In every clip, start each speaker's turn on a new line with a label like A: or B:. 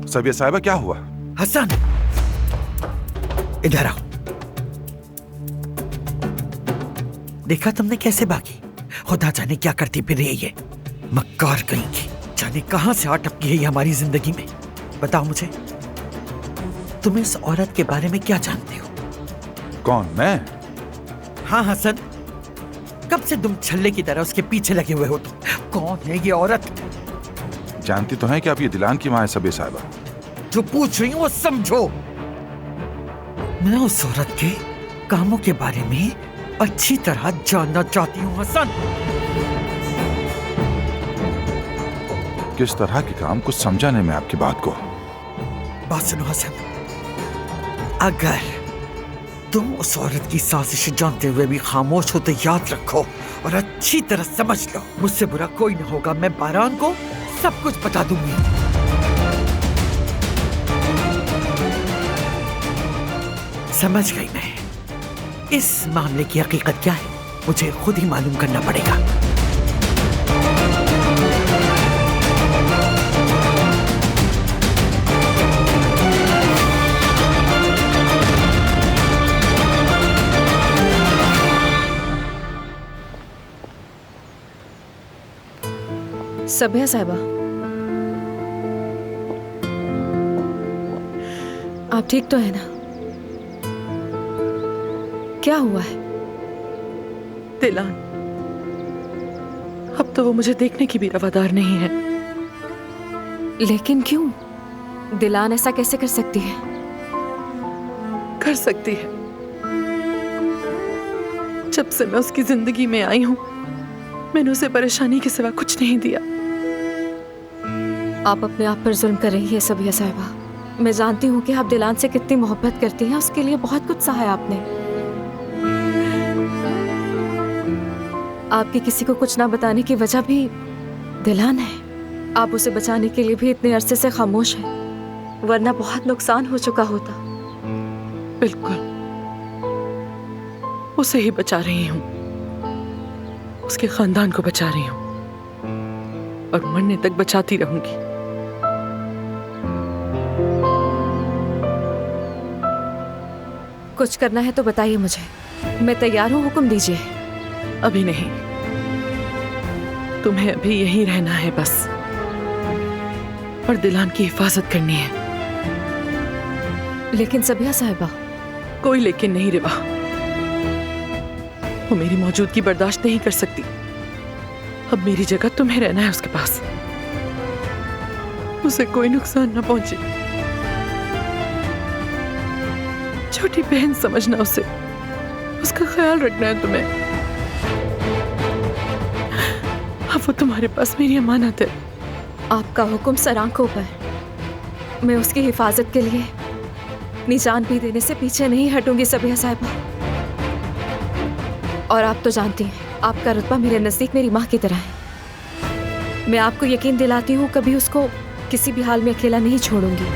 A: सबिया साहिबा, क्या हुआ?
B: हसन, इधर आओ। देखा तुमने कैसे भागी? खुदा जाने क्या करती फिर रही है ये मक्कार कहीं की। जाने कहां से अटकी है ये हमारी जिंदगी में। बताओ मुझे, तुम इस औरत के बारे में क्या जानते हो?
A: कौन, मैं?
B: हाँ हसन, कब से तुम छल्ले की तरह उसके पीछे लगे हुए हो? तुम कौन है ये औरत?
A: जानती तो है कि आप ये दिलान की मां है सबिया साहिबा।
B: जो पूछ रही हूँ वो समझो। मैं उस औरत के कामों के बारे में अच्छी तरह जानना चाहती हूँ हसन।
A: किस तरह के काम? कुछ समझा नहीं मैं आपकी बात को।
B: बात सुनो हसन, अगर तुम उस औरत की साजिश जानते हुए भी खामोश हो तो याद रखो और अच्छी तरह समझ लो, मुझसे बुरा कोई न होगा। मैं बारान को सब कुछ बता दूंगी। समझ गई मैं। इस मामले की हकीकत क्या है मुझे खुद ही मालूम करना पड़ेगा।
C: सबिया साहिबा, आप ठीक तो है ना? क्या हुआ है?
D: दिलान, अब तो वो मुझे देखने की भी रवादार नहीं है।
C: लेकिन क्यों? दिलान ऐसा कैसे कर सकती है?
D: कर सकती है। जब से मैं उसकी जिंदगी में आई हूं, मैंने उसे परेशानी के सिवा कुछ नहीं दिया।
C: आप अपने आप पर जुल्म कर रही है सबिया साहिबा। मैं जानती हूँ कि आप दिलान से कितनी मोहब्बत करती हैं। उसके लिए बहुत कुछ सहा है आपने। आपकी किसी को कुछ ना बताने की वजह भी दिलान है। आप उसे बचाने के लिए भी इतने अरसे से खामोश हैं, वरना बहुत नुकसान हो चुका होता।
D: बिल्कुल, उसे ही बचा रही हूँ, उसके खानदान को बचा रही हूँ और मरने तक बचाती रहूंगी।
C: कुछ करना है तो बताइए मुझे, मैं तैयार हूँ। हुक्म दीजिए।
D: अभी नहीं, तुम्हें अभी यहीं रहना है बस, और दिलान की हिफाजत करनी है।
C: लेकिन सबिया साहिबा।
D: कोई लेकिन नहीं रिवा, वो मेरी मौजूदगी बर्दाश्त नहीं कर सकती। अब मेरी जगह तुम्हें रहना है उसके पास, उसे कोई नुकसान न पहुंचे। छोटी बहन समझना उसे, उसका ख्याल रखना है तुम्हें। अब वो तुम्हारे पास मेरी अमानत है।
C: आपका हुक्म सर आंखों पर। मैं उसकी हिफाजत के लिए अपनी जान भी देने से पीछे नहीं हटूंगी सबिया साहिबा। और आप तो जानती हैं, आपका रुतबा मेरे नजदीक मेरी माँ की तरह है। मैं आपको यकीन दिलाती हूँ, कभी उसको किसी भी हाल में अकेला नहीं छोड़ूंगी।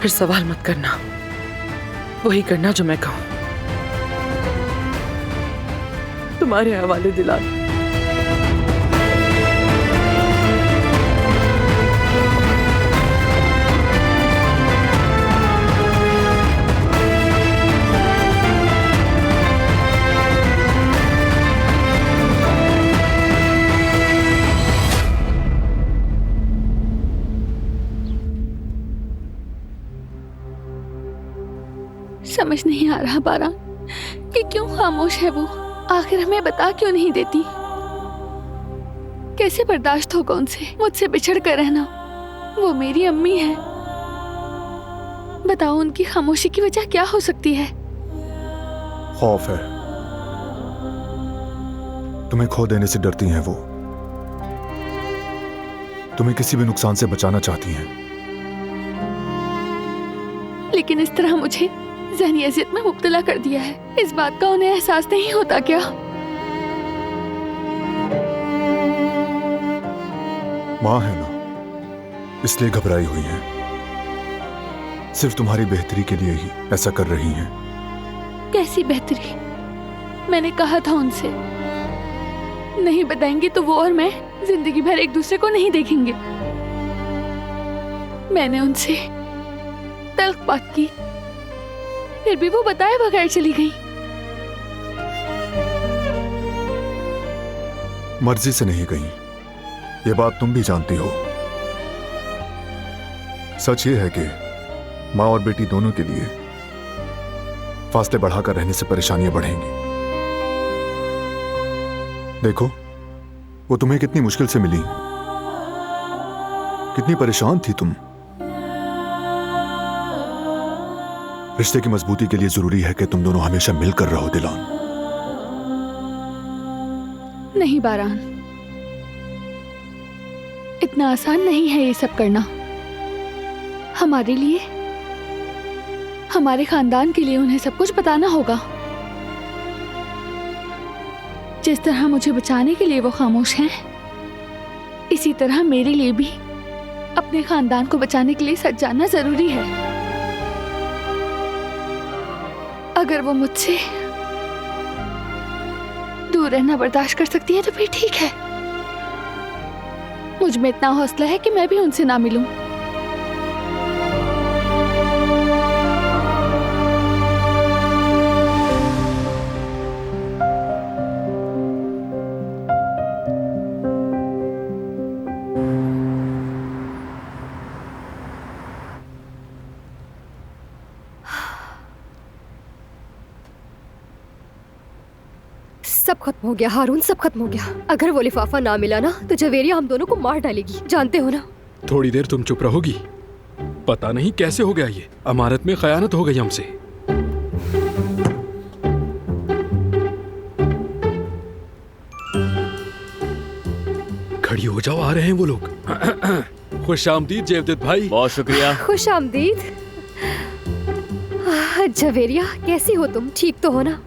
D: फिर सवाल मत करना, वही करना जो मैं कहूं। तुम्हारे हवाले दिलान।
E: समझ नहीं आ रहा बारान कि क्यों खामोश है वो। आखिर हमें बता क्यों नहीं देती? कैसे बर्दाश्त होगा उनसे मुझसे बिछड़ कर रहना? वो मेरी अम्मी है। बताओ, उनकी खामोशी की वजह क्या हो सकती है?
F: खौफ है, तुम्हें खो देने से डरती हैं वो। तुम्हें किसी भी नुकसान से बचाना चाहती हैं।
E: लेकिन इस तरह मुझे ज़हनी अज़ियत में मुब्तला कर दिया है, इस बात का उन्हें एहसास नहीं होता क्या?
F: माँ है ना, इसलिए घबराई हुई हैं। सिर्फ तुम्हारी बेहतरी के लिए ही ऐसा कर रही हैं।
E: कैसी बेहतरी? मैंने कहा था उनसे, नहीं बताएंगे तो वो और मैं जिंदगी भर एक दूसरे को नहीं देखेंगे। मैंने उनसे तल्ख बात की, फिर भी वो बताए बगैर चली गई।
F: मर्जी से नहीं गई, ये बात तुम भी जानती हो। सच ये है कि माँ और बेटी दोनों के लिए फासले बढ़ाकर रहने से परेशानियां बढ़ेंगी। देखो, वो तुम्हें कितनी मुश्किल से मिली, कितनी परेशान थी तुम। रिश्ते की मजबूती के लिए जरूरी है कि तुम दोनों हमेशा मिलकर रहो दिलान।
E: नहीं बारान, इतना आसान नहीं है ये सब करना। हमारे लिए, हमारे खानदान के लिए उन्हें सब कुछ बताना होगा। जिस तरह मुझे बचाने के लिए वो खामोश हैं, इसी तरह मेरे लिए भी अपने खानदान को बचाने के लिए सच जानना जरूरी है। अगर वो मुझसे दूर रहना बर्दाश्त कर सकती है तो फिर ठीक है। मुझ में इतना हौसला है कि मैं भी उनसे ना मिलूं।
G: सब खत्म हो गया हारून, सब खत्म हो गया। अगर वो लिफाफा ना मिला ना तो जवेरिया हम दोनों को मार डालेगी, जानते हो ना।
H: थोड़ी देर तुम चुप रहोगी? पता नहीं कैसे हो गया ये, अमानत में खयानत हो गई हमसे। खड़ी हो जाओ, आ रहे हैं वो लोग। खुश आमदीद जेवदत भाई।
I: बहुत शुक्रिया।
G: खुश आमदीद। जवेरिया, कैसी हो तुम? ठीक तो हो ना?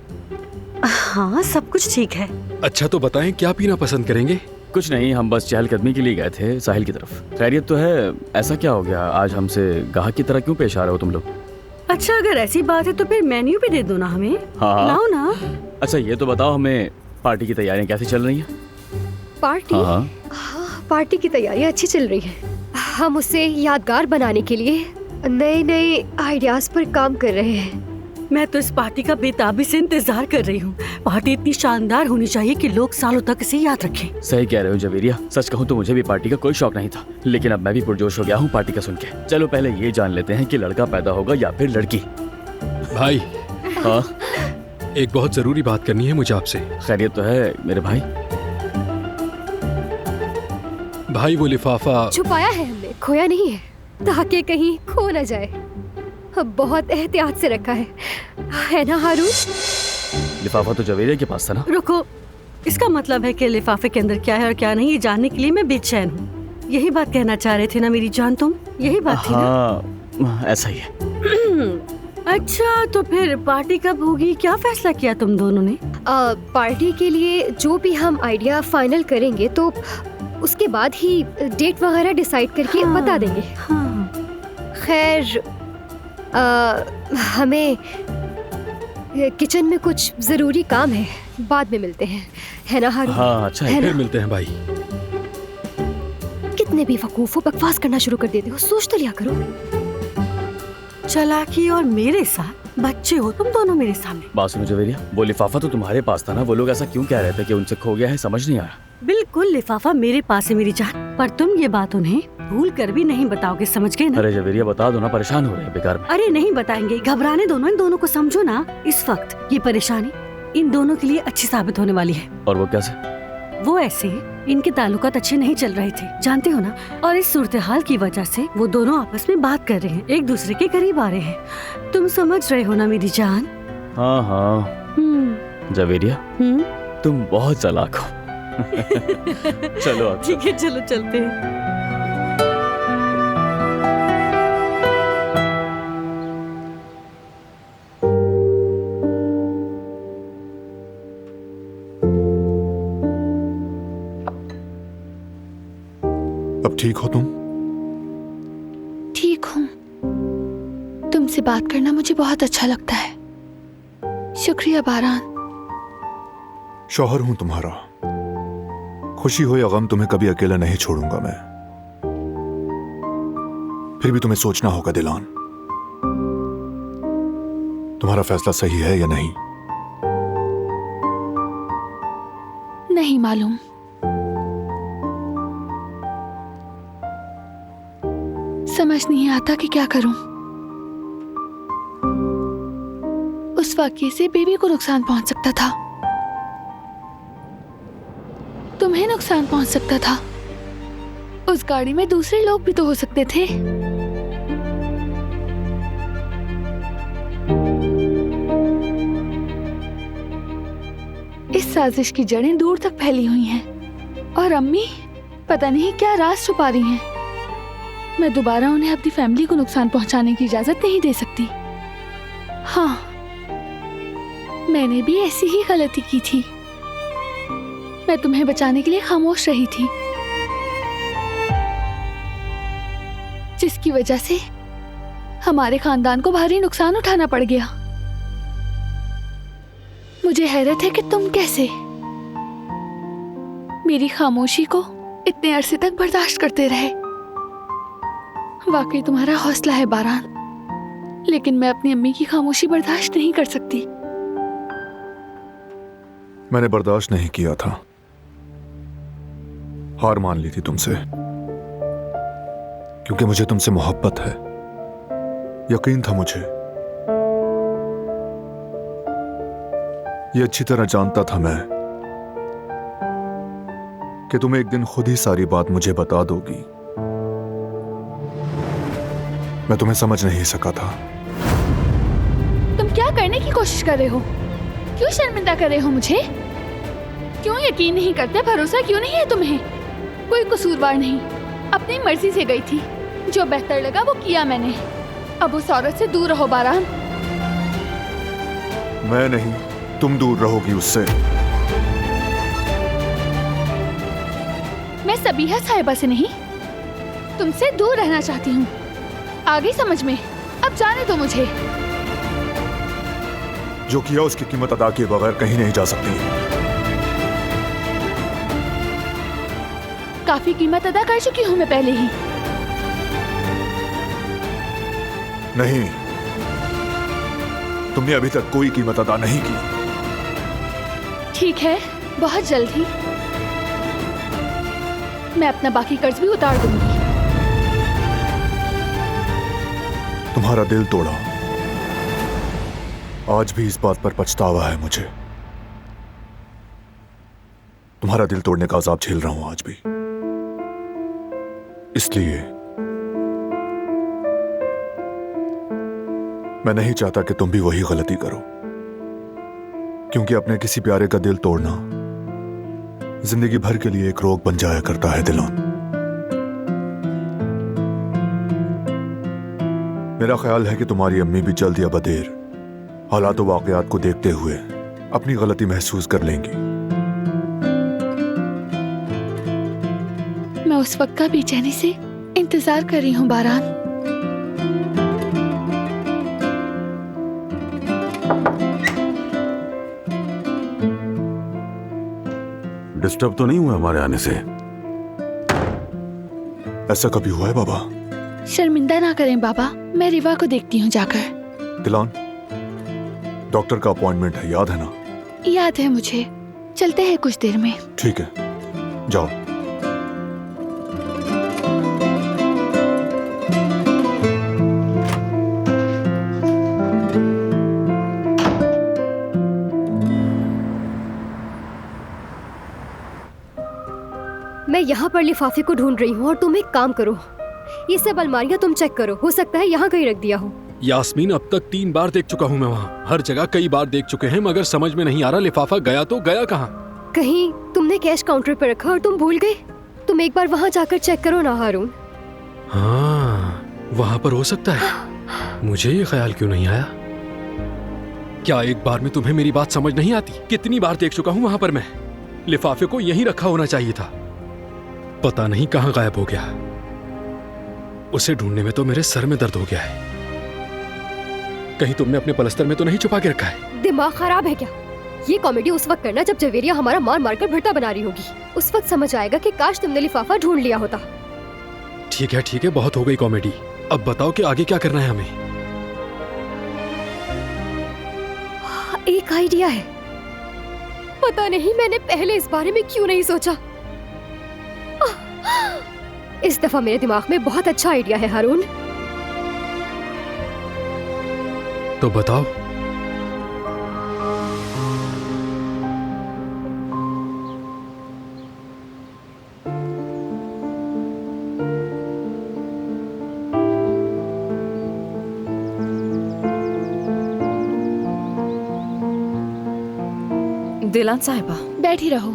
J: हाँ, सब कुछ ठीक है।
H: अच्छा तो बताएं, क्या पीना पसंद करेंगे?
I: कुछ नहीं, हम बस चहलकदमी के लिए गए थे साहिल की तरफ। खैरियत तो है? ऐसा क्या हो गया, आज हमसे गाहक की तरह क्यों पेश आ रहे हो तुम लोग?
J: अच्छा, अगर ऐसी बात है तो फिर मेन्यू भी दे दो ना हमें।
I: हाँ
J: लाओ ना।
I: अच्छा ये तो बताओ, हमें पार्टी की तैयारियां कैसी चल रही हैं?
G: पार्टी?
I: हाँ,
G: पार्टी की तैयारियां अच्छी चल रही है। हम उसे यादगार बनाने के लिए नए नए आइडियाज पर काम कर रहे हैं।
J: मैं तो इस पार्टी का बेताबी से इंतजार कर रही हूँ। पार्टी इतनी शानदार होनी चाहिए कि लोग सालों तक इसे याद रखें।
I: सही कह रहे हो जवेरिया। सच कहूँ तो मुझे भी पार्टी का कोई शौक नहीं था, लेकिन अब मैं भी पुरजोश हो गया हूँ पार्टी का सुन के। चलो पहले ये जान लेते हैं कि लड़का पैदा होगा या फिर लड़की।
H: भाई।
I: हाँ,
H: एक बहुत जरूरी बात करनी है मुझे आपसे।
I: खैरियत तो है मेरे भाई?
H: भाई वो लिफाफा
G: छुपाया है हमने, खोया नहीं है, ताकि कहीं खो न जाए। बहुत एहतियात से रखा है ना हारून?
I: लिफाफा तो जवेरिया के पास था ना।
J: रुको, इसका मतलब है कि लिफाफे के अंदर क्या है और क्या नहीं, ये जानने के लिए मैं बेचैन हूँ। यही बात कहना चाह रहे थे ना मेरी जान तुम? यही बात थी ना?
I: हाँ, ऐसा ही है।
J: अच्छा तो फिर पार्टी कब होगी, क्या फैसला किया तुम दोनों ने?
G: पार्टी के लिए जो भी हम आइडिया फाइनल करेंगे तो उसके बाद ही डेट वगैरह डिसाइड करके बता देंगे। खैर, हमें किचन में कुछ जरूरी काम है, बाद में मिलते हैं, है ना हारून?
I: हाँ अच्छा है,
H: फिर मिलते हैं भाई।
G: कितने भी वकूफ हो, बकवास करना शुरू कर देते हो, सोच तो लिया करो।
J: चालाकी और मेरे साथ बच्चे हो तुम दोनों मेरे सामने।
I: बात सुनो जवेरिया, वो लिफाफा तो तुम्हारे पास था ना, वो लोग ऐसा क्यों कह रहे थे कि उनसे खो गया है, समझ नहीं आ रहा।
J: बिल्कुल, लिफाफा मेरे पास है मेरी जान, पर तुम ये बात उन्हें भूल कर भी नहीं बताओगे, समझ गए ना?
I: अरे जवेरिया बता दो ना, परेशान हो रहे हैं बेकार में।
J: अरे नहीं बताएंगे, घबराने दो ना इन दोनों को, समझो ना। इस वक्त ये परेशानी इन दोनों के लिए अच्छी साबित होने वाली है।
I: और वो कैसे?
J: वो ऐसे, इनके ताल्लुकात अच्छे नहीं चल रहे थे, जानते हो ना, और इस सूरत हाल की वजह से वो दोनों आपस में बात कर रहे हैं, एक दूसरे के करीब आ रहे हैं। तुम समझ रहे हो ना मेरी जान?
I: हाँ हाँ जवेरिया, तुम बहुत चालाक हो। चलो अब
J: ठीक है, चलो चलते हैं।
F: अब ठीक हो तुम?
E: ठीक हूँ। तुमसे बात करना मुझे बहुत अच्छा लगता है। शुक्रिया बारान।
F: शौहर हूं तुम्हारा, खुशी हो या गम तुम्हें कभी अकेला नहीं छोड़ूंगा मैं। फिर भी तुम्हें सोचना होगा दिलान, तुम्हारा फैसला सही है या नहीं।
E: नहीं मालूम। समझ नहीं आता कि क्या करूं। उस वाकये से बेबी को नुकसान पहुंच सकता था, तुम्हें नुकसान पहुंच सकता था, उस गाड़ी में दूसरे लोग भी तो हो सकते थे। इस साजिश की जड़ें दूर तक फैली हुई हैं और अम्मी पता नहीं क्या राज छुपा रही हैं। मैं दोबारा उन्हें अपनी फैमिली को नुकसान पहुंचाने की इजाजत नहीं दे सकती। हाँ, मैंने भी ऐसी ही गलती की थी। मैं तुम्हें बचाने के लिए खामोश रही थी, जिसकी वजह से हमारे खानदान को भारी नुकसान उठाना पड़ गया। मुझे हैरत है कि तुम कैसे मेरी खामोशी को इतने अरसे तक बर्दाश्त करते रहे। वाकई तुम्हारा हौसला है बारान, लेकिन मैं अपनी अम्मी की खामोशी बर्दाश्त नहीं कर सकती।
F: मैंने बर्दाश्त नहीं किया था, हार मान ली थी तुमसे, क्योंकि मुझे तुमसे मोहब्बत है। यकीन था मुझे, ये अच्छी तरह जानता था मैं कि तुम एक दिन खुद ही सारी बात मुझे बता दोगी। मैं तुम्हें समझ नहीं सका था।
E: तुम क्या करने की कोशिश कर रहे हो? क्यों शर्मिंदा कर रहे हो मुझे? क्यों यकीन नहीं करते? भरोसा क्यों नहीं है तुम्हें? कोई कसूरवार नहीं, अपनी मर्जी से गई थी। जो बेहतर लगा वो किया मैंने। अब उस औरत से दूर रहो बारान।
F: मैं नहीं, तुम दूर रहोगी उससे।
E: मैं सबीहा साहिबा से नहीं, तुमसे दूर रहना चाहती हूँ। आ गई समझ में? अब जाने दो मुझे।
F: जो किया उसकी कीमत अदा किए बगैर कहीं नहीं जा सकती।
E: काफी कीमत अदा कर चुकी हूँ मैं पहले ही।
F: नहीं, तुमने अभी तक कोई कीमत अदा नहीं की।
E: ठीक है, बहुत जल्द ही मैं अपना बाकी कर्ज भी उतार दूंगी।
F: तुम्हारा दिल तोड़ा, आज भी इस बात पर पछतावा है मुझे। तुम्हारा दिल तोड़ने का अजाब झेल रहा हूं आज भी। इसलिए मैं नहीं चाहता कि तुम भी वही गलती करो, क्योंकि अपने किसी प्यारे का दिल तोड़ना जिंदगी भर के लिए एक रोग बन जाया करता है दिलान। मेरा ख्याल है कि तुम्हारी अम्मी भी जल्द या बदेर हालात व वाकयात को देखते हुए अपनी गलती महसूस कर लेंगी।
E: मैं उस वक्त का बेचैनी से इंतजार कर रही हूँ बारान।
A: डिस्टर्ब तो नहीं हुआ हमारे आने से?
F: ऐसा कभी हुआ है बाबा?
E: शर्मिंदा ना करें बाबा, मैं रिवा को देखती हूँ जाकर।
F: दिलान, डॉक्टर का अपॉइंटमेंट है, याद है ना?
E: याद है मुझे। चलते हैं कुछ देर में।
F: ठीक है, जाओ।
G: मैं यहाँ पर लिफाफे को ढूंढ रही हूँ और तुम एक काम करो, ये सब अलमारियाँ तुम चेक करो, हो सकता है यहाँ कहीं रख दिया हो।
H: यास्मीन, अब तक 3 बार देख चुका हूँ मैं वहाँ। हर जगह कई बार देख चुके हैं, मगर समझ में नहीं आ रहा लिफाफा गया तो गया कहाँ।
G: कहीं तुमने कैश काउंटर पर रखा और तुम भूल गए? तुम एक बार वहाँ जाकर चेक करो ना हारून।
H: हाँ, वहाँ पर हो सकता है। मुझे ये ख्याल क्यों नहीं आया? क्या एक बार में तुम्हें मेरी बात समझ नहीं आती? कितनी बार देख चुका हूँ वहाँ पर मैं। लिफाफे को यहीं रखा होना चाहिए था, पता नहीं कहाँ गायब हो गया। उसे ढूंढने में तो मेरे सर में दर्द हो गया है। कहीं तुमने अपने पलस्तर में तो नहीं छुपा के रखा है?
G: दिमाग खराब है क्या? ये कॉमेडी उस वक्त करना जब जवेरिया हमारा मार मार कर भट्टा बना रही होगी। उस वक्त समझ आएगा कि काश तुमने लिफाफा ढूंढ लिया होता।
H: ठीक है, बहुत हो गई कॉमेडी। अब बताओ कि आगे क्या करना है हमें।
G: एक आइडिया है। पता नहीं मैंने पहले इस बारे में क्यों नहीं सोचा। इस दफा मेरे दिमाग में बहुत अच्छा आइडिया है हारून।
H: तो बताओ।
C: दिलान साहिबा,
E: बैठी रहो।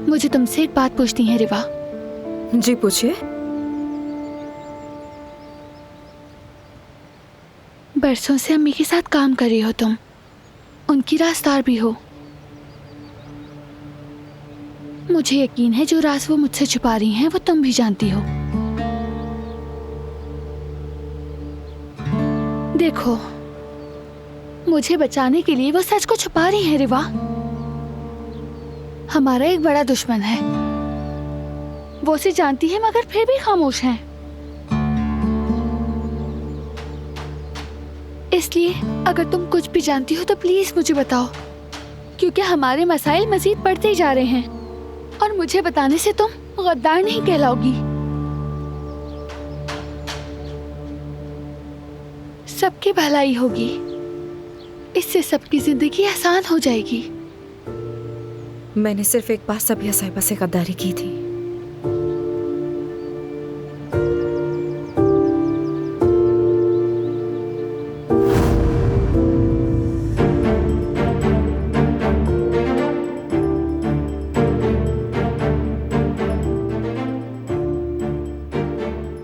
E: मुझे तुमसे एक बात पूछनी है रिवा।
C: जी पूछिए।
E: बरसों से अम्मी के साथ काम कर रही हो तुम, उनकी राजदार भी हो। मुझे यकीन है जो राज वो मुझसे छुपा रही हैं वो तुम भी जानती हो। देखो, मुझे बचाने के लिए वो सच को छुपा रही हैं रिवा। हमारा एक बड़ा दुश्मन है, वो उसे जानती है मगर फिर भी खामोश है। इसलिए अगर तुम कुछ भी जानती हो तो प्लीज मुझे बताओ, क्योंकि हमारे मसाइल मजीद बढ़ते ही जा रहे हैं और मुझे बताने से तुम गद्दार नहीं कहलाओगी। सबकी भलाई होगी, इससे सबकी जिंदगी आसान हो जाएगी।
C: मैंने सिर्फ एक बार सबिया साहिबा से गद्दारी की थी।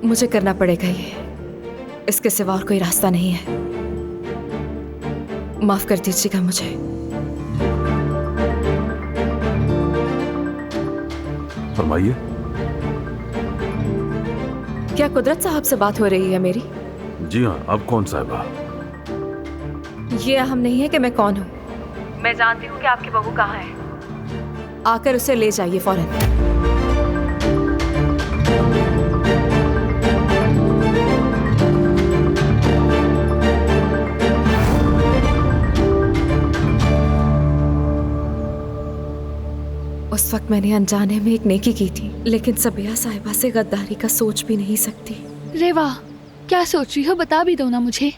C: मुझे करना पड़ेगा ये, इसके सिवा और कोई रास्ता नहीं है। माफ कर दीजिएगा मुझे।
A: फरमाइए।
C: क्या कुदरत साहब से बात हो रही है मेरी?
A: जी हाँ। अब कौन साहिबा?
C: ये अहम नहीं है कि मैं कौन हूँ। मैं जानती हूँ कि आपकी बहू कहाँ है। आकर उसे ले जाइए फौरन। उस वक्त मैंने अनजाने में एक नेकी की थी, लेकिन सबिया साहिबा से गद्दारी का सोच भी नहीं सकती।
E: रेवा, क्या सोच रही हो बता भी दो ना मुझे।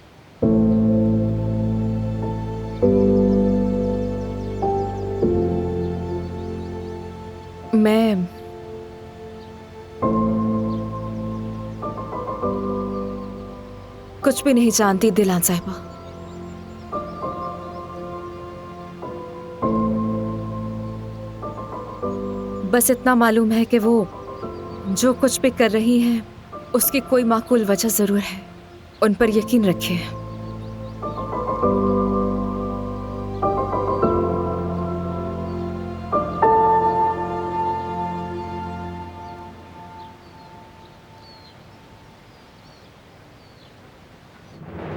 C: मैं कुछ भी नहीं जानती दिलान साहिबा। बस इतना मालूम है कि वो जो कुछ भी कर रही हैं उसकी कोई माकूल वजह जरूर है। उन पर यकीन रखिए।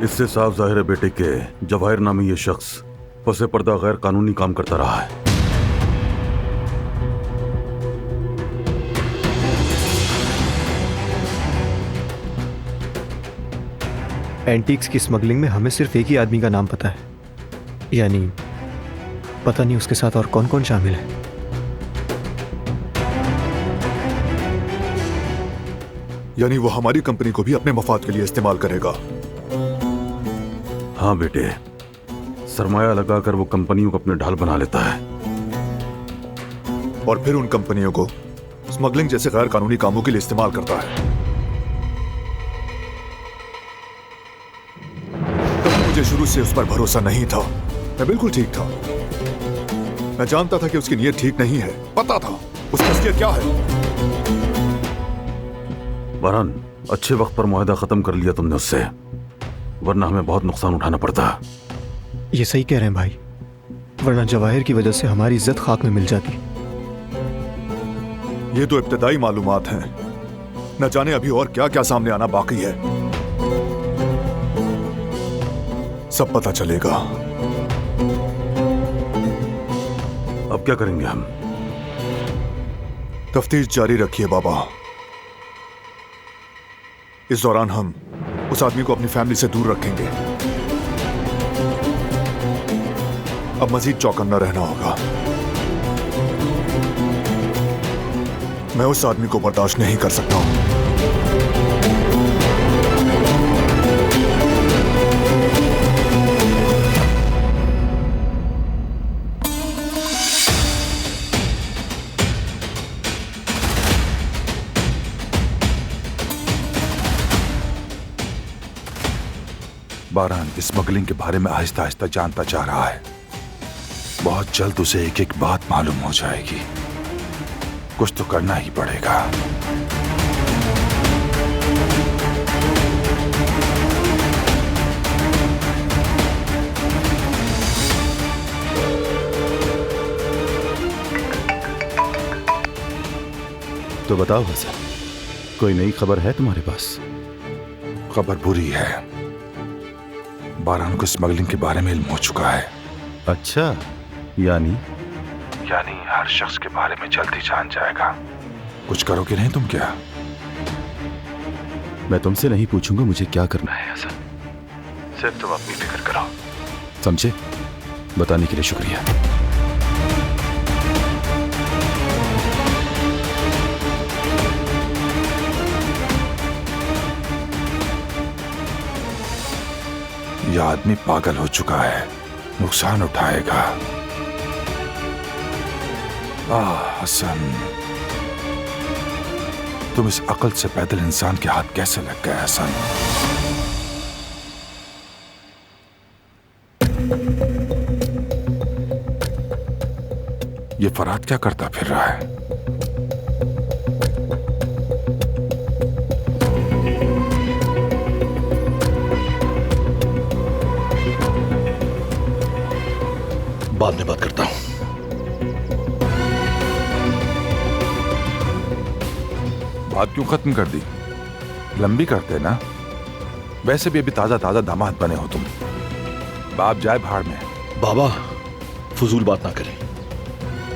A: इससे साफ जाहिर है बेटे के जवाहिर नामी ये शख्स पसे पर्दा गैर कानूनी काम करता रहा है।
F: एंटीक्स की स्मगलिंग में हमें सिर्फ एक ही आदमी का नाम पता है, यानी पता नहीं उसके साथ और कौन कौन शामिल है। यानी वो हमारी कंपनी को भी अपने मफाद के लिए इस्तेमाल करेगा।
A: हाँ बेटे, सरमाया लगाकर वो कंपनियों को अपने ढाल बना लेता है
F: और फिर उन कंपनियों को स्मगलिंग जैसे गैर कानूनी कामों के लिए इस्तेमाल करता है। मुझे शुरू से उस पर भरोसा नहीं था। मैं बिल्कुल ठीक था। मैं जानता था कि उसकी नीयत ठीक नहीं है, पता था उसकी असलियत क्या है।
A: बहरहाल अच्छे वक्त पर मुआहदा खत्म कर लिया तुमने उससे, वरना हमें बहुत नुकसान उठाना पड़ता।
F: ये सही कह रहे हैं भाई, वरना जवाहिर की वजह से हमारी इज्जत खाक में मिल जाती। ये तो इब्तदाई मालूमात हैं, न जाने अभी और क्या क्या सामने आना बाकी है। सब पता चलेगा।
A: अब क्या करेंगे हम?
F: तफ्तीश जारी रखिए बाबा। इस दौरान हम उस आदमी को अपनी फैमिली से दूर रखेंगे। अब मजीद चौकन्ना रहना होगा। मैं उस आदमी को बर्दाश्त नहीं कर सकता हूं।
K: बारान स्मगलिंग के बारे में आहिस्ता आहिस्ता जानता जा रहा है। बहुत जल्द उसे एक एक बात मालूम हो जाएगी। कुछ तो करना ही पड़ेगा।
A: तो बताओ हसन, कोई नई खबर है तुम्हारे पास?
K: खबर बुरी है। बारान को स्मगलिंग के बारे में इल्म हो चुका है।
A: अच्छा, यानी
K: हर शख्स के बारे में जल्दी जान जाएगा। कुछ करोगे नहीं तुम क्या?
A: मैं तुमसे नहीं पूछूंगा मुझे क्या करना है हसन।
K: सिर्फ तुम अपनी फिक्र करो।
A: समझे? बताने के लिए शुक्रिया।
K: यह आदमी पागल हो चुका है, नुकसान उठाएगा। हसन, तुम इस अकल से पैदल इंसान के हाथ कैसे लग गए हसन? ये फराद क्या करता फिर रहा है?
L: बाद में बात करता हूं।
K: बात क्यों खत्म कर दी? लंबी करते ना। वैसे भी अभी ताजा ताजा दामाद बने हो तुम। बाप जाए भाड़ में।
L: बाबा, फजूल बात ना करें।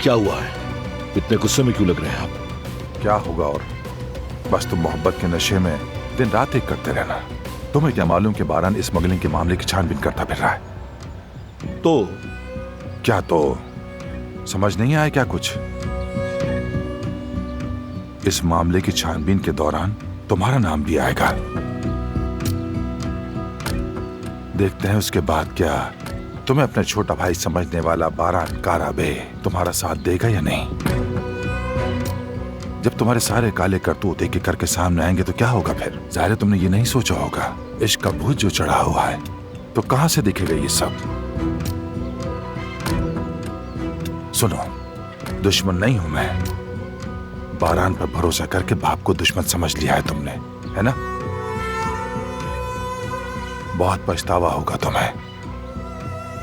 L: क्या हुआ है? इतने गुस्से में क्यों लग रहे हैं आप?
K: क्या होगा और? बस तुम मोहब्बत के नशे में दिन रात एक करते रहना। तुम्हें क्या मालूम कि बारान स्मगलिंग के मामले की छानबीन करता फिर रहा है?
L: तो
K: क्या तो? समझ नहीं आया क्या कुछ? इस मामले की छानबीन के दौरान तुम्हारा नाम भी आएगा। देखते हैं उसके बाद क्या तुम्हें अपना छोटा भाई समझने वाला बारान काराबे तुम्हारा साथ देगा या नहीं। जब तुम्हारे सारे काले करतूत एक एक करके सामने आएंगे तो क्या होगा फिर? जाहिर तुमने ये नहीं सोचा होगा इश्क का भूत जो चढ़ा हुआ है, तो कहां से दिखेगा ये सब? सुनो, दुश्मन नहीं हूं मैं। बारान पर भरोसा करके बाप को दुश्मन समझ लिया है तुमने, है ना? बहुत पछतावा होगा तुम्हें।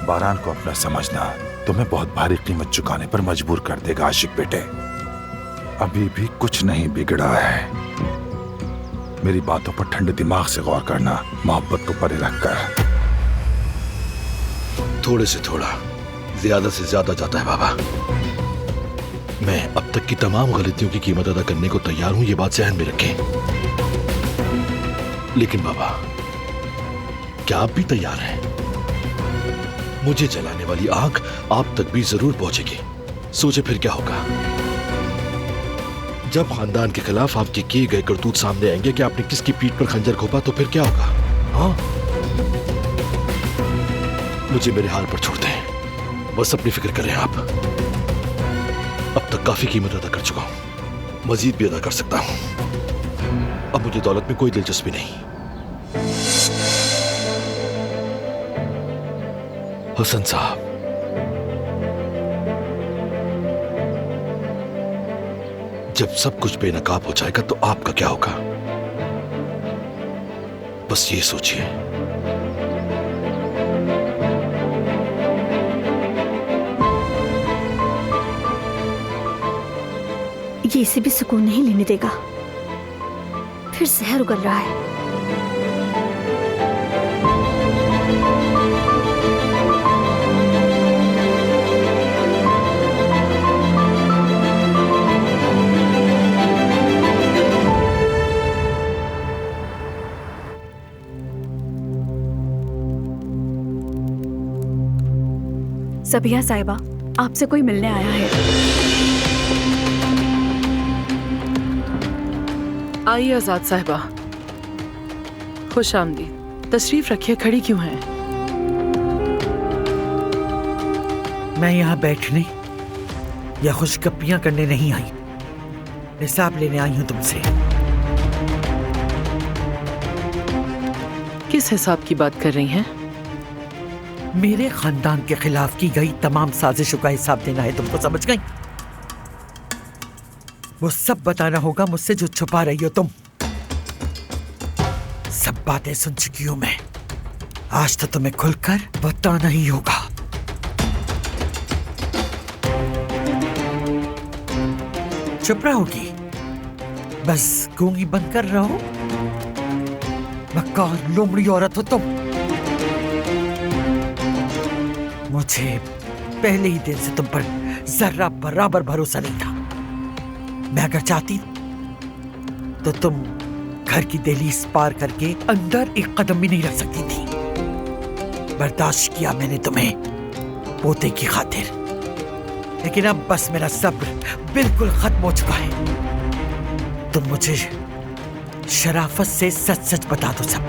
K: बारान को अपना समझना तुम्हें बहुत भारी कीमत चुकाने पर मजबूर कर देगा आशिक बेटे। अभी भी कुछ नहीं बिगड़ा है। मेरी बातों पर ठंडे दिमाग से गौर करना, मोहब्बत को परे रखकर।
L: थोड़े से थोड़ा, ज्यादा से ज्यादा जाता है बाबा। मैं अब तक की तमाम गलतियों की कीमत अदा करने को तैयार हूं, ये बात ज़हन में रखें। लेकिन बाबा, क्या आप भी तैयार हैं? मुझे जलाने वाली आग आप तक भी जरूर पहुंचेगी। सोचे फिर क्या होगा जब खानदान के खिलाफ आपके किए गए करतूत सामने आएंगे कि आपने किसकी पीठ पर खंजर घोंपा, तो फिर क्या होगा? हाँ, मुझे मेरे हाल पर छोड़ दें, बस अपनी फिक्र करें आप। अब तक काफी कीमत अदा कर चुका हूं, मजीद भी अदा कर सकता हूं। अब मुझे दौलत में कोई दिलचस्पी नहीं। हसन साहब, जब सब कुछ बेनकाब हो जाएगा तो आपका क्या होगा? बस ये सोचिए।
J: ये इसे भी सुकून नहीं लेने देगा। फिर जहर उगल रहा है।
C: सबिया साहिबा, आपसे कोई मिलने आया है।
D: आइए आजाद साहिबा, खुश आमदीद। तशरीफ रखिए, खड़ी क्यों हैं?
B: मैं यहाँ बैठने या खुशगप्पियां करने नहीं आई, हिसाब लेने आई हूँ तुमसे।
D: किस हिसाब की बात कर रही हैं?
B: मेरे खानदान के खिलाफ की गई तमाम साजिशों का हिसाब देना है तुमको, समझ गई? वो सब बताना होगा मुझसे जो छुपा रही हो तुम। सब बातें सुन चुकी हूं मैं, आज तो तुम्हें खुलकर बताना ही होगा। चुप रहोगी? बस गूंगी बंद कर रहो? मक्कार लोमड़ी औरत हो तुम। मुझे पहले ही दिन से तुम पर जर्रा बराबर भरोसा नहीं था। मैं अगर चाहती तो तुम घर की दहलीज पार करके अंदर एक कदम भी नहीं रख सकती थी। बर्दाश्त किया मैंने तुम्हें पोते की खातिर, लेकिन अब बस मेरा सब्र बिल्कुल खत्म हो चुका है। तुम मुझे शराफत से सच सच बता दो सब।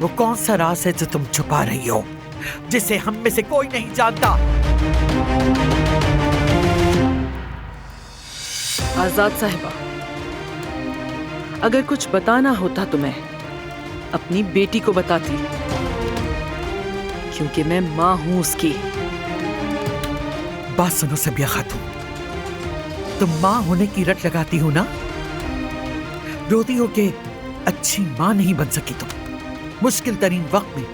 B: वो कौन सा राज है जो तुम छुपा रही हो, जिसे हम में से कोई नहीं जानता?
D: आजाद साहिबा, अगर कुछ बताना होता तो मैं अपनी बेटी को बताती, क्योंकि मैं मां हूं उसकी।
B: बात सुनो सबिया खातून, तुम मां होने की रट लगाती हो ना? रोती हो कि अच्छी मां नहीं बन सकी तुम। मुश्किल तरीन वक्त में,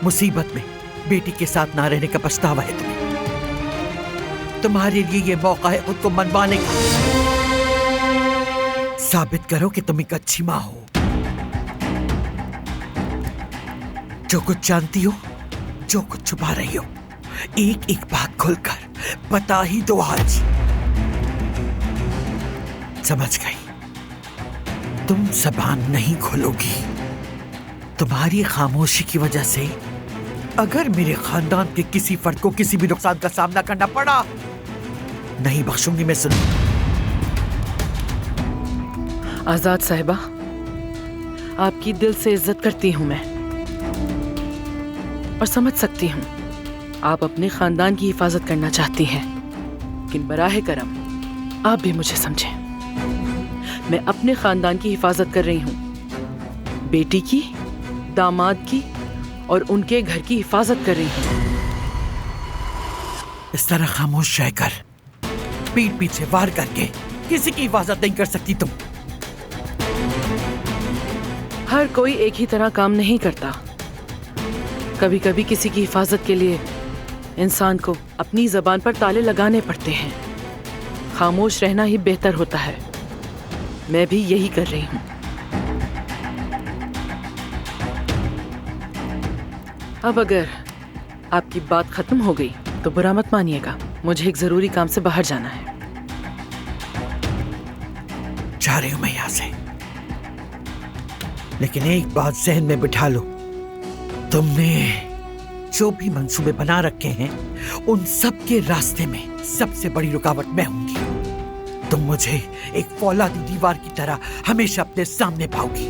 B: मुसीबत में बेटी के साथ ना रहने का पछतावा है तुम्हें। तुम्हारे लिए ये मौका है खुद को मनवाने का। साबित करो कि तुम एक अच्छी मां हो। जो कुछ जानती हो, जो कुछ छुपा रही हो, एक एक बात खुलकर बता ही दो आज। समझ गई? तुम जबान नहीं खोलोगी। तुम्हारी खामोशी की वजह से अगर मेरे खानदान के किसी फर्द को किसी भी नुकसान का सामना करना पड़ा, नहीं बख्शूंगी मैं। सुनो
D: आजाद साहिबा, आपकी दिल से इज्जत करती हूं मैं, और समझ सकती हूं आप अपने खानदान की हिफाजत करना चाहती हैं, लेकिन बराहे करम आप भी मुझे समझें। मैं अपने खानदान की हिफाजत कर रही हूं, बेटी की, दामाद की और उनके घर की हिफाजत कर रही हूं।
B: इस तरह खामोश रहकर पीठ पीछे वार करके किसी की हिफाजत नहीं कर सकती तुम।
D: हर कोई एक ही तरह काम नहीं करता। कभी कभी किसी की हिफाजत के लिए इंसान को अपनी जबान पर ताले लगाने पड़ते हैं। खामोश रहना ही बेहतर होता है। मैं भी यही कर रही हूं। अब अगर आपकी बात खत्म हो गई तो बुरा मत मानिएगा, मुझे एक जरूरी काम से बाहर जाना है।
B: जा रही हूं मैं यहां से, लेकिन एक बात जहन में बिठा लो, तुमने जो भी मंसूबे बना रखे हैं उन सब के रास्ते में सबसे बड़ी रुकावट मैं होंगी। तुम मुझे एक फौलादी दीवार की तरह हमेशा अपने सामने पाओगी।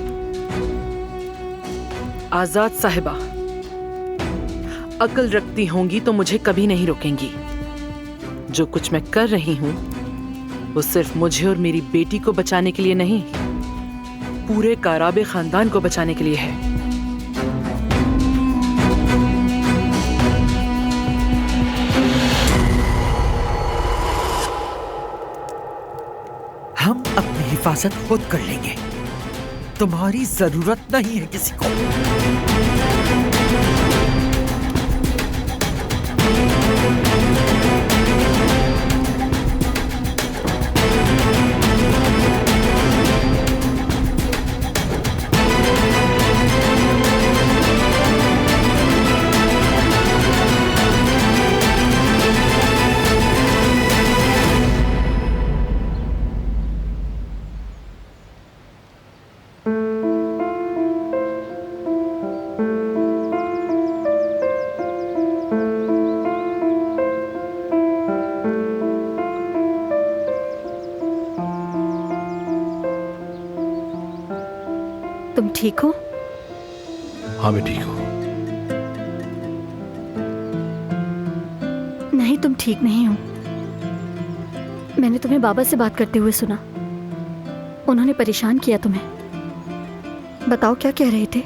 D: आजाद साहिबा, अक्ल रखती होंगी तो मुझे कभी नहीं रोकेंगी। जो कुछ मैं कर रही हूं वो सिर्फ मुझे और मेरी बेटी को बचाने के लिए नहीं, पूरे काराबे खानदान को बचाने के लिए है।
B: हम अपनी हिफाजत खुद कर लेंगे, तुम्हारी जरूरत नहीं है किसी को।
J: तुम ठीक हो?
L: हाँ मैं ठीक हूँ।
J: नहीं, तुम ठीक नहीं हो। मैंने तुम्हें बाबा से बात करते हुए सुना। उन्होंने परेशान किया तुम्हें। बताओ क्या कह रहे थे?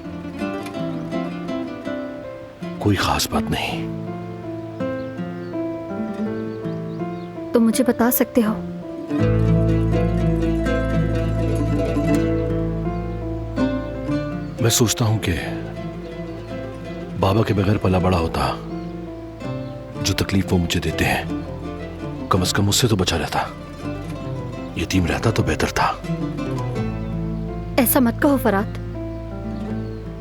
L: कोई खास बात नहीं।
J: तुम मुझे बता सकते हो?
L: मैं सोचता हूं कि बाबा के बगैर पला बड़ा होता। जो तकलीफ वो मुझे देते हैं कम से कम उससे तो बचा रहता। यतीम रहता तो बेहतर था।
J: ऐसा मत कहो फरात,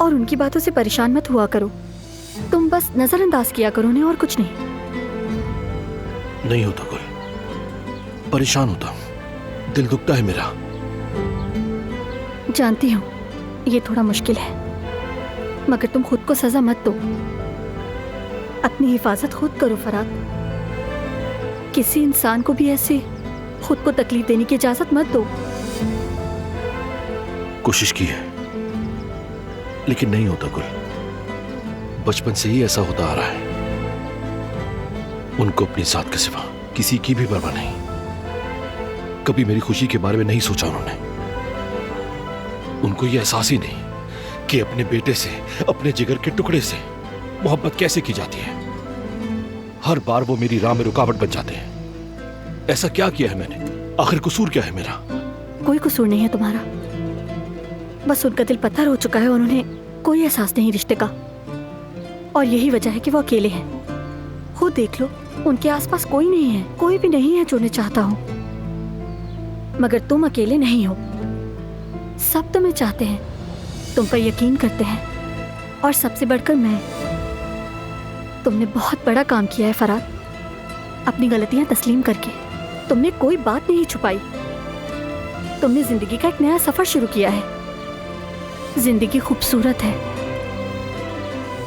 J: और उनकी बातों से परेशान मत हुआ करो। तुम बस नजरअंदाज किया करो उन्हें, और कुछ नहीं।
L: नहीं होता कोई, परेशान होता हूं, दिल दुखता है मेरा।
J: जानती हूँ ये थोड़ा मुश्किल है, मगर तुम खुद को सजा मत दो। अपनी हिफाजत खुद करो फरात। किसी इंसान को भी ऐसे खुद को तकलीफ देने की इजाजत मत दो।
L: कोशिश की है लेकिन नहीं होता कुल। बचपन से ही ऐसा होता आ रहा है। उनको अपनी जात के सिवा किसी की भी परवाह नहीं। कभी मेरी खुशी के बारे में नहीं सोचा उन्होंने। उनको यह एहसास ही नहीं कि अपने बेटे से, अपने जिगर के टुकड़े से मोहब्बत कैसे की जाती है। हर बार वो मेरी राह में रुकावट बन जाते हैं। ऐसा क्या किया है मैंने? आखिर कसूर क्या है मेरा?
J: कोई कसूर नहीं है तुम्हारा। बस उनका दिल पत्थर हो चुका है और उन्हें कोई एहसास नहीं रिश्ते का। और यही वजह है कि वो अकेले हैं। खुद देख लो, उनके आसपास कोई नहीं है, कोई भी नहीं है जो उन्हें चाहता हो। मगर तुम अकेले नहीं हो। सब तुम्हें चाहते हैं, तुम पर यकीन करते हैं, और सबसे बढ़कर मैं। तुमने बहुत बड़ा काम किया है फरात। अपनी गलतियां तस्लीम करके तुमने कोई बात नहीं छुपाई। तुमने जिंदगी का एक नया सफर शुरू किया है। जिंदगी खूबसूरत है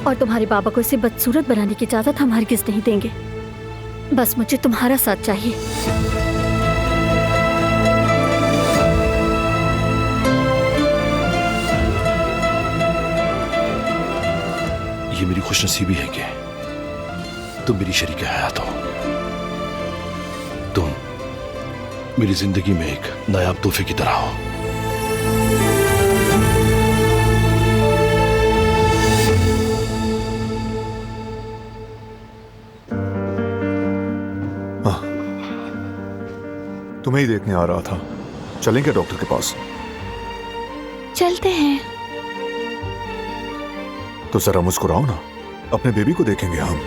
J: और तुम्हारे बाबा को इसे बदसूरत बनाने की इजाजत हम हरगिज नहीं देंगे। बस मुझे तुम्हारा साथ चाहिए।
L: ये मेरी खुशनसीबी है कि तुम मेरी शरीक हयात हो। तुम मेरी जिंदगी में एक नायाब तोहफे की तरह हो।
F: तुम्हें ही देखने आ रहा था। चलेंगे डॉक्टर के पास?
E: चलते हैं।
F: तो जरा मुस्कुराओ ना, अपने बेबी को देखेंगे हम।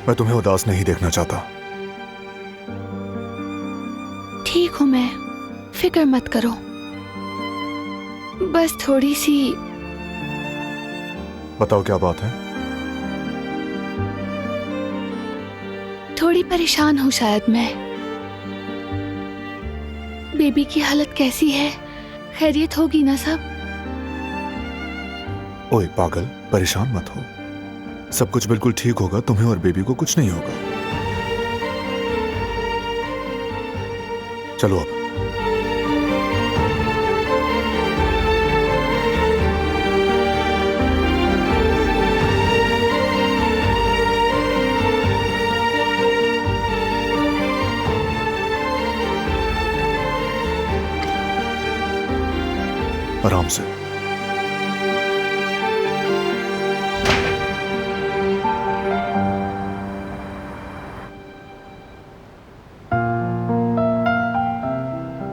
F: मैं तुम्हें उदास नहीं देखना चाहता।
E: ठीक हूं मैं, फिक्र मत करो। बस थोड़ी सी।
F: बताओ क्या बात है?
E: थोड़ी परेशान हूँ शायद मैं। बेबी की हालत कैसी है? खैरियत होगी ना सब?
F: ओए पागल, परेशान मत हो। सब कुछ बिल्कुल ठीक होगा। तुम्हें और बेबी को कुछ नहीं होगा। चलो अब। आराम से।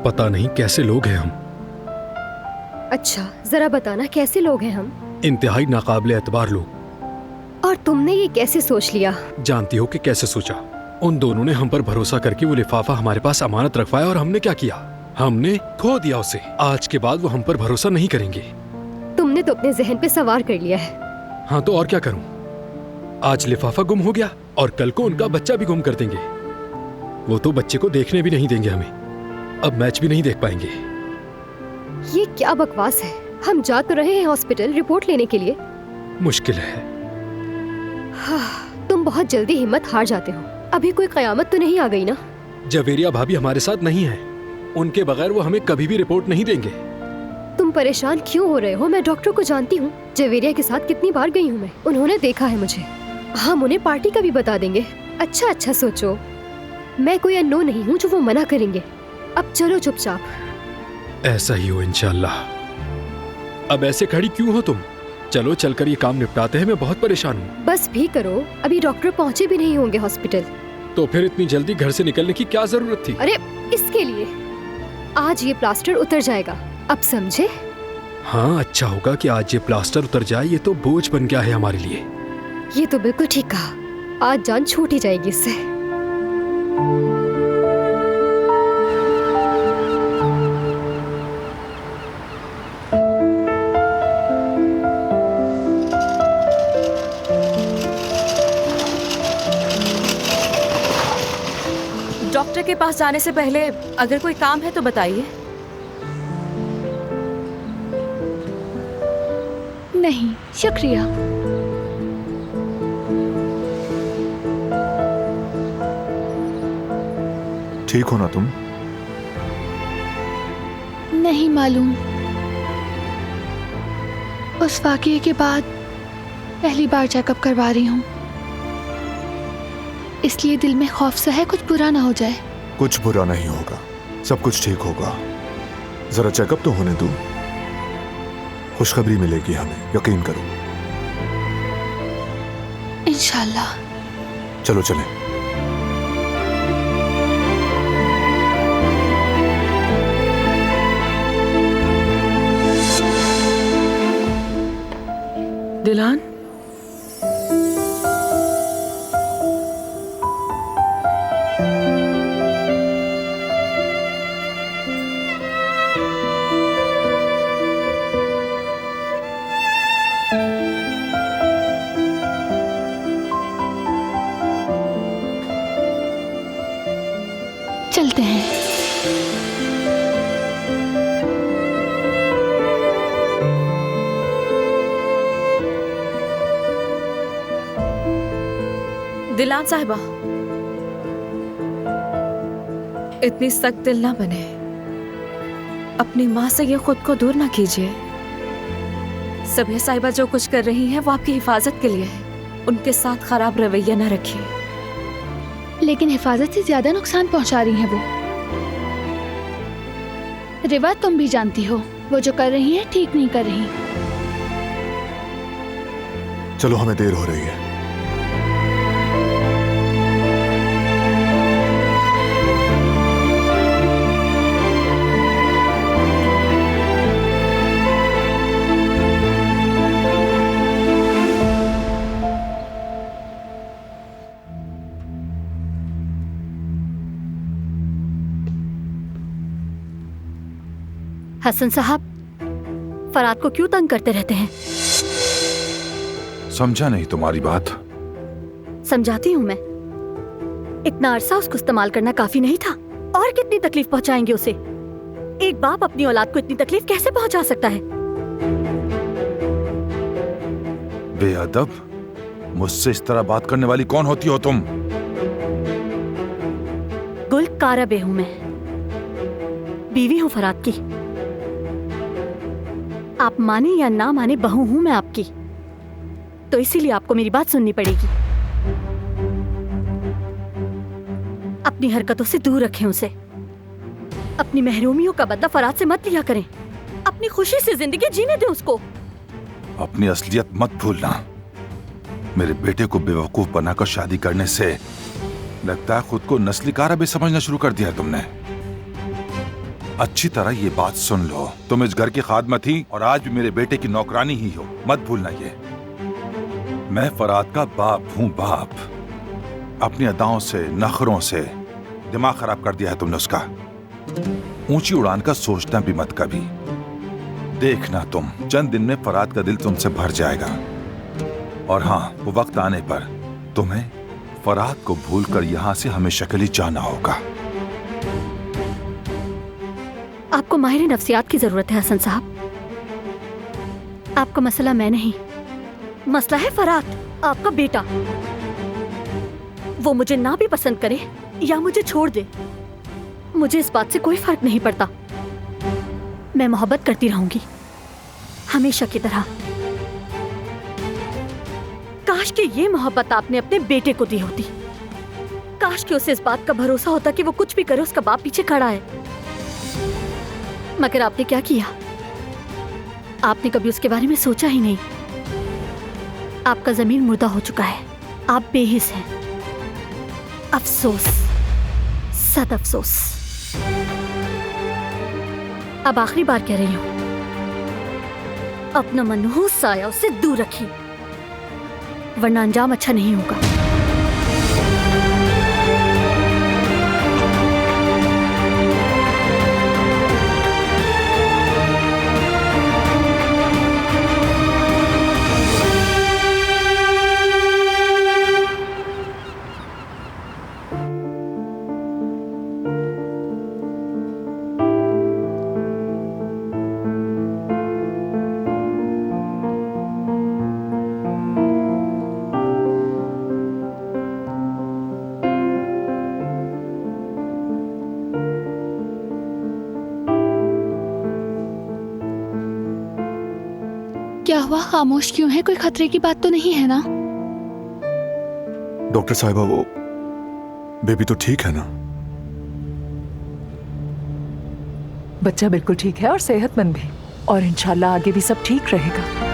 H: पता नहीं कैसे लोग हैं हम।
G: अच्छा, जरा बताना कैसे लोग हैं हम?
H: इंतहाई नाकाबिले एतबार लोग।
G: और तुमने ये कैसे सोच लिया?
H: जानती हो कि कैसे सोचा? उन दोनों ने हम पर भरोसा करके वो लिफाफा हमारे पास अमानत रखवाया और हमने क्या किया? हमने खो दिया उसे। आज के बाद वो हम पर भरोसा नहीं करेंगे।
G: तुमने तो अपने जहन पे सवार कर लिया है।
H: हाँ तो और क्या करूं? आज लिफाफा गुम हो गया और कल को उनका बच्चा भी गुम कर देंगे। वो तो बच्चे को देखने भी नहीं देंगे हमें। अब मैच भी नहीं देख पाएंगे।
G: ये क्या बकवास है? हम जा तो रहे हैं हॉस्पिटल रिपोर्ट लेने के लिए।
H: मुश्किल है।
G: तुम बहुत जल्दी हिम्मत हार जाते हो। अभी कोई कयामत तो नहीं आ गई ना?
H: जवेरिया भाभी हमारे साथ नहीं है। उनके बगैर वो हमें कभी भी रिपोर्ट नहीं देंगे।
G: तुम परेशान क्यों हो रहे हो? मैं डॉक्टर को जानती हूँ। जवेरिया के साथ कितनी बार गई हूँ मैं, उन्होंने देखा है मुझे। हम उन्हें पार्टी का भी बता देंगे। अच्छा अच्छा सोचो, मैं कोई अननोन नहीं हूँ जो वो मना करेंगे। अब चलो चुपचाप।
H: ऐसा ही हो इंशाल्लाह। अब ऐसे खड़ी क्यों हो तुम? चलो चलकर ये काम निपटाते हैं, मैं बहुत परेशान हूँ।
G: बस भी करो, अभी डॉक्टर पहुँचे भी नहीं होंगे हॉस्पिटल।
H: तो फिर इतनी जल्दी घर से निकलने की क्या जरूरत थी?
G: अरे इसके लिए आज ये प्लास्टर उतर जाएगा, अब समझे?
H: हाँ, अच्छा होगा कि आज ये प्लास्टर उतर जाए, ये तो बोझ बन गया है हमारे लिए।
G: ये तो बिल्कुल ठीक कहा, आज जान छूट ही जाएगी इससे।
C: डॉक्टर के पास जाने से पहले अगर कोई काम है तो बताइए।
E: नहीं शुक्रिया।
F: ठीक हो ना तुम?
E: नहीं मालूम, उस वाकये के बाद पहली बार चेकअप करवा रही हूँ, इसलिए दिल में खौफ सा है कुछ बुरा ना हो जाए।
F: कुछ बुरा नहीं होगा, सब कुछ ठीक होगा। जरा चेकअप तो होने दो, खुशखबरी मिलेगी हमें, यकीन करो।
E: इंशाल्लाह।
F: चलो चलें।
D: दिलान,
E: चलते हैं।
C: दिलान साहिबा, इतनी सख्त दिल ना बने। अपनी माँ से ये खुद को दूर ना कीजिए। सभी साहिबा जो कुछ कर रही हैं वो आपकी हिफाजत के लिए है। उनके साथ खराब रवैया ना रखिए।
E: लेकिन हिफाजत से ज्यादा नुकसान पहुंचा रही हैं वो। रिवा, तुम भी जानती हो वो जो कर रही हैं ठीक नहीं कर रही।
F: चलो, हमें देर हो रही है।
J: हसन साहब, फराद को क्यों तंग करते रहते हैं?
K: समझा नहीं तुम्हारी बात।
J: समझाती हूँ मैं। इतना अरसा उसको इस्तेमाल करना काफी नहीं था? और कितनी तकलीफ पहुंचाएंगे उसे? एक बाप अपनी औलाद को इतनी तकलीफ कैसे पहुंचा सकता है?
K: बेअदब, मुझसे इस तरह बात करने वाली कौन होती हो तुम?
J: गुल कारबे हूँ मैं, बीवी हूँ फराद की। आप माने या ना माने, बहू हूं मैं आपकी, तो इसीलिए आपको मेरी बात सुननी पड़ेगी। अपनी हरकतों से दूर रखें उसे। अपनी महरूमियों का बदला फराद से मत लिया करें। अपनी खुशी से जिंदगी जीने दें उसको।
K: अपनी असलियत मत भूलना। मेरे बेटे को बेवकूफ बनाकर शादी करने से लगता है खुद को नस्ली कारबे समझना शुरू कर दिया तुमने। अच्छी तरह ये बात सुन लो, तुम इस घर की खादमा थी और आज भी मेरे बेटे की नौकरानी ही हो, मत भूलना ये। मैं फराद का बाप हूँ, बाप। अपनी अदाओं से, नखरों से दिमाग खराब कर दिया है तुमने उसका। ऊंची उड़ान का सोचना भी मत कभी। देखना तुम, चंद दिन में फराद का दिल तुमसे भर जाएगा। और हाँ, वो वक्त आने पर तुम्हें फराद को भूलकर यहाँ से हमेशा के लिए जाना होगा।
J: आपको माहिर नफ्सियात की जरूरत है हसन साहब। आपका मसला मैं नहीं, मसला है फराद, आपका बेटा। वो मुझे ना भी पसंद करे या मुझे छोड़ दे, मुझे इस बात से कोई फर्क नहीं पड़ता। मैं मोहब्बत करती रहूंगी हमेशा की तरह। काश कि ये मोहब्बत आपने अपने बेटे को दी होती। काश कि उसे इस बात का भरोसा होता कि वो कुछ भी करे उसका बाप पीछे खड़ा है। मगर आपने क्या किया? आपने कभी उसके बारे में सोचा ही नहीं। आपका जमीन मुर्दा हो चुका है। आप बेहिस हैं। अफसोस, सद अफसोस। अब आखिरी बार कह रही हूं, अपना मनहूस साया उससे दूर रखिए, वरना अंजाम अच्छा नहीं होगा।
E: क्या हुआ? खामोश क्यों है? कोई खतरे की बात तो नहीं है ना?
F: डॉक्टर साहिबा, वो बेबी तो ठीक है ना?
M: बच्चा बिल्कुल ठीक है और सेहतमंद भी, और इंशाल्लाह आगे भी सब ठीक रहेगा।